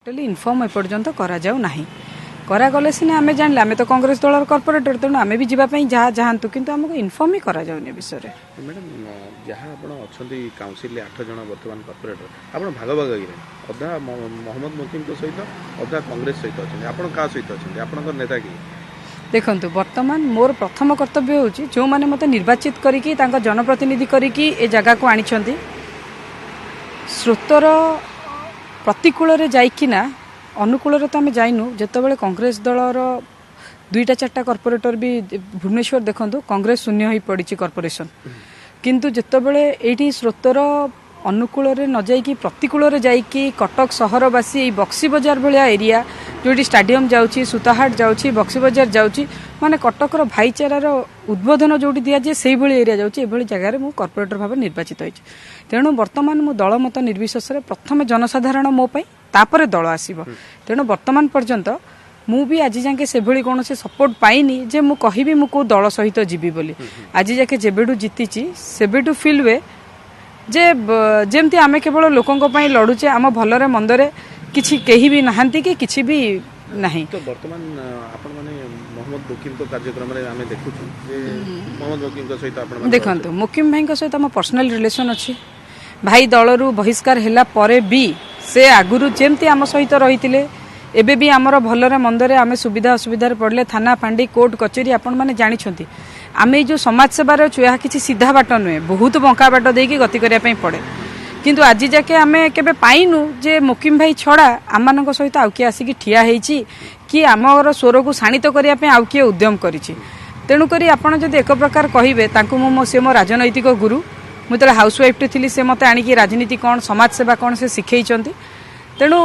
Totally inform एपर्यंत करागले सीना आम जान आम तो कांग्रेस दल कर्पोरेटर तेणु आम भी जावाई जहाँ जातु किंतु आमको इनफर्म ही करा विषय में। मैडम जहाँ आप काउंसिल 8 जन बर्तमान कर्पोरेटर आप भाग भाग अधा मोहम्मद मोकिम सहित अधा कांग्रेस सहित अच्छा आप सहित अच्छा आप नेता किए देखु बर्तमान मोर प्रथम कर्तव्य हूँ जो मैंने मत निर्वाचित करके जनप्रतिनिधि करके ए जगह को आनी स्रोतर प्रतिकूल जाइकिना अनुकूल तो आम जाइनु जितेबाला कांग्रेस दलर 2-4 कर्पोरेटर भी भुवनेश्वर देखु कांग्रेस शून्य हो पड़ी कर्पोरेशन किंतु जितेबाला ये स्रोतर अनुकूल न जाइकी प्रतिकूल जाइकी कटक सहरवासी बक्सी बजार भाया एरिया जो स्टाडियम जाऊँगी सुताहाट जाऊँगी बक्सी बजार जाऊँगी माने कटकर भाईचारार उद्बोधन जो दि जाए से एरिया जाऊँगी जगार मु कर्पोरेटर भाव निर्वाचित होती तेणु बर्तमान मु दल मत निर्विशेष प्रथम जनसाधारण मोपाई तापर दल आसब तेणु बर्तमान पर्यंत मु भी आज जाके से कौन सपोर्ट पाइनी जे मु कहिबी मु को दल सहित जीवी बोली आज जाके जेबेडू जीतीची सेबेडू फील हुए जे जेमती आमे केवल लोकों पई लड़ुचे आम भलरे मंदरे किछि केही भी नहांती कि किछि भी नहीं। तो वर्तमान आपण माने मोहम्मद मुकिम को कार्यक्रम रे आमे देखु जे मोहम्मद मुकिम को सहित आपण देखंतु मुकिम भाई को सहित हम पर्सनल रिलेशन अछि भाई दलरू बहिष्कार हैला परे भी से आगुरु जेमती आम सहित रहितिले एबे भी आमर भलरे मंदरे आमे सुविधा असुविधा पड़ले थाना फांडी कोर्ट कचेरी आपण माने जानि छथि आमे जो समाज सेवार अच्छु यह किसी सीधा बाट नुहे बहुत बंका बाट देकी गति करने पड़े किंतु आज जाके आमे केबे पाइनु जे मुकिम भाई छड़ा आम सहित आउ किए आसिक ठिया होइछि कि आमर स्वर को शाणित करने आउ किए उद्यम करिछि तेणुक आपड़ जब एक प्रकार कहे से मो राजनैतिक गुरु मुझे हाउस वाइफ थी से मत आणिकी राजनीति कौन समाज सेवा कौन से शिखई तेणु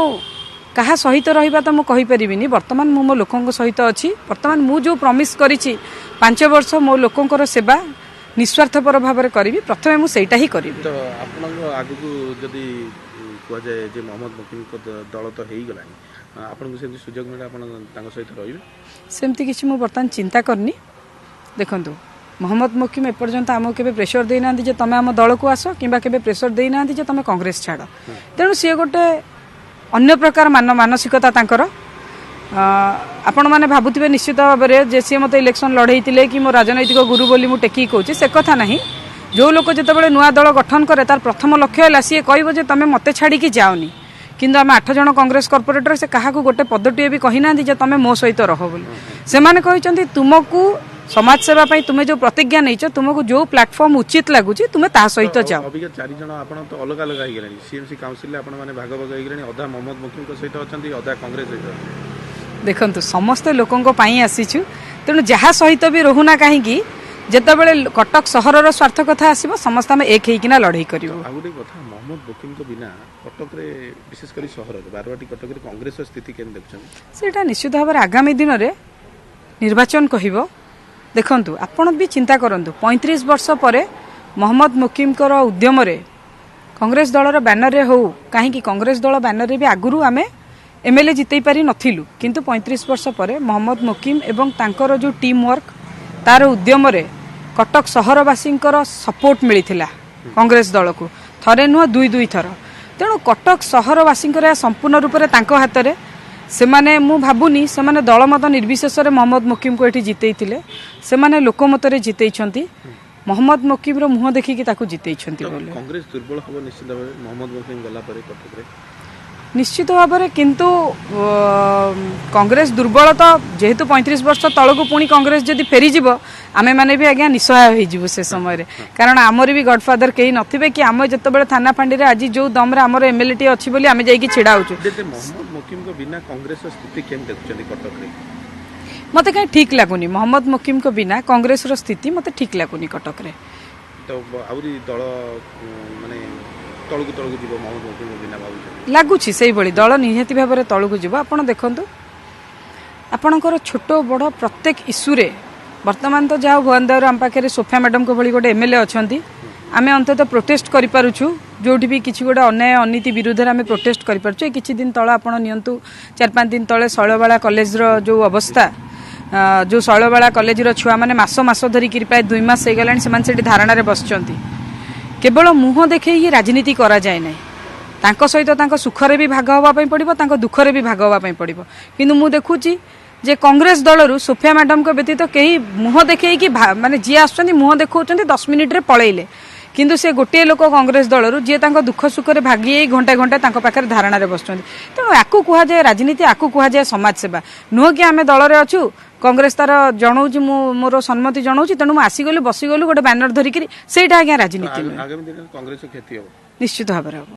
कहा सहित रहिबा तो मुझे कहीपरि बर्तमान मु मो लोकों सहित अच्छी बर्तमान मु जो प्रमिस करिछि 5 वर्ष मो लोकों सेवा निस्वार्थपर भाव में करी प्रथम मुझा ही करी। तो आगु जदि कह जाए जे मोहम्मद मुकिम को दल तो हो गला आपन से सुजोग मिले आपन सहित रहिबे सेमती किसी मु बर्तमान चिंता करनी देखंतु मोहम्मद मुकिम एपर्यंत आमको केबे प्रेशर देना जे तमे आम दल को आस किंबा केबे प्रेशर देना जे तमे कांग्रेस छाड़ तेणु सी गोटे अन्य प्रकार मानसिकता तांकर आपण मैंने भावुवे निश्चित भाव में जे सी मत इलेक्शन लड़े कि मो राजनैतिक गुरु बोली मु टेकी कहूँ से कथा नहीं जो लोक जिते नुआ दल गठन करे तार प्रथम लक्ष्य है सी कह तुम मत छाड़ी जाओनी किंतु आम 8 जन कांग्रेस कर्पोरेटर से क्या गोटे पदटीए भी कही ना तुम मो सहित रह बोली से कहते तुमको समाज सेवा तुम्हें जो प्रतिज्ञा नहीं तुमको जो प्लेटफॉर्म उचित लगुच तुम्हें ता सहित जाओ। अभी 4 जन आप तो अलग अलग हो गए सीएमसी काउंसिल आपण माने भाग भाग हो गए अधा मोहम्मद मुकिम को सहित अछंती अधा कांग्रेस सहित देखंतु समस्त लोकों पाई आसीछु तेणु जहाँ सहित भी रोहुना कहीं जितेबाला कटक सहरर स्वार्थ कथा आसो समस्त आम एक होना लड़ाई कर। गोटे कथा मोहम्मद मुकिम को बिना कटक रे विशेषकर सहर बारवाटी कटक रे कांग्रेस स्थिति केन देखछन निश्चित भाव में आगामी दिन में निर्वाचन कहब देखंतु आपण भी चिंता करंतु 35 वर्ष पर मोहम्मद मुकिम उद्यम कांग्रेस दलर बैनर हो कहीं कांग्रेस दल बैनर भी आगुरी आम एमएलए जितई पारि नथिलु किंतु 35 वर्ष पर मोहम्मद मुकिम एवं तांकर जो टीम वर्क तार उद्यम कटक सहरवासी सपोर्ट मिलता कांग्रेस दल को थरे नुह 2 थर तेणु कटक सहरवासी संपूर्ण रूप से हाथ में से माने मु भाबुनी से माने दलमत निर्विशेष मोहम्मद मुकिम को ये जिते से माने लोकमत जिते मोहम्मद मुकिम रो मुह देखिकी ताकू जिते कांग्रेस दुर्बल हम निश्चित भाव मोहम्मद मुकिम गला पर कटक रे निश्चित भाव में किंतु कांग्रेस दुर्बल तो जेहेतु 35 वर्ष तलक पुणी कांग्रेस जदि फेरीज आमे माने भी आज्ञा निसहाय हो से समय कारण आमर भी गडफादर कहीं नथिबे कि आम जिते थाना फांडी रे आज जो दम आमर एमएलए टी अच्छी बोली आमे जाइकी छिड़ा होचु मोहम्मद मुकिम को बिना कांग्रेस स्थिति केम देखुचंदी कटक रे मते कहीं ठीक लागुनी मोहम्मद मुकिम को बिना कांग्रेस रो स्थिति मते ठीक लागुनी कटक रे तो आउरी दल माने तळकु तळकु जीव मोहम्मद मुकिम को बिना भाबु लागुछि सेही बळी दल निहाती भाव में तळकु जीव आपण देखंतु आपणकर छोट बड़ प्रत्येक इश्यू रे वर्तमान तो जहाँ भुवनदेव आम पाखे सोफिया मैडम को भली गोटे एमएलए अच्छी आम अंतत प्रोटेस्ट करूँ जो भी किसी गोटे अन्याय अनीति विरुद्ध में आम प्रोटेस्ट करें किसी दिन तले आप नियंतु 4-5 दिन तले शैलबाला कॉलेज जो अवस्था जो शैलबाला कॉलेज छुआ मैंने मास धरिकी प्राय 2 मास हो गलानी से धारणा बसचंती केवल मुह देखे ये राजनीति करा जाए ना ତାଙ୍କ ସହିତ ତାଙ୍କ ସୁଖରେ ବି ଭାଗ ହେବା ପାଇଁ ପଡ଼ିବ, ତାଙ୍କ ଦୁଃଖରେ ବି ଭାଗ ହେବା ପାଇଁ ପଡ଼ିବ। କିନ୍ତୁ ମୁଁ ଦେଖୁଛି ଯେ କଂଗ୍ରେସ ଦଳରୁ ସୋଫିଆ ମ୍ୟାଡାମଙ୍କ ବ୍ୟତୀତ କେହି ମୁହଁ ଦେଖେଇକି ମାନେ ଯିଏ ଆସୁଛନ୍ତି ମୁହଁ ଦେଖାଉଛନ୍ତି 10 ମିନିଟ୍ରେ ପଳେଇଲେ, କିନ୍ତୁ ସେ ଗୋଟିଏ ଲୋକ କଂଗ୍ରେସ ଦଳରୁ ଯିଏ ତାଙ୍କ ଦୁଃଖ ସୁଖରେ ଭାଗି ହେଇ ଘଣ୍ଟେ ଘଣ୍ଟେ ତାଙ୍କ ପାଖରେ ଧାରଣାରେ ବସୁଛନ୍ତି। ତେଣୁ ଆକୁ କୁହାଯାଏ ରାଜନୀତି, ଆକୁ କୁହାଯାଏ ସମାଜସେବା। ନୁହଁ କି ଆମେ ଦଳରେ ଅଛୁ, କଂଗ୍ରେସ ତାର ଜଣାଉଛି, ମୁଁ ମୋର ସମ୍ମତି ଜଣାଉଛି, ତେଣୁ ମୁଁ ଆସିଗଲୁ ବସିଗଲୁ ଗୋଟେ ବ୍ୟାନର ଧରିକିରି, ସେଇଟା ଆଜ୍ଞା ରାଜନୀତି ନୁହେଁ। ଆଗାମୀ ଦିନରେ କଂଗ୍ରେସ କ୍ଷତି ହେବ ନିଶ୍ଚିତ ଭାବରେ ହେବ।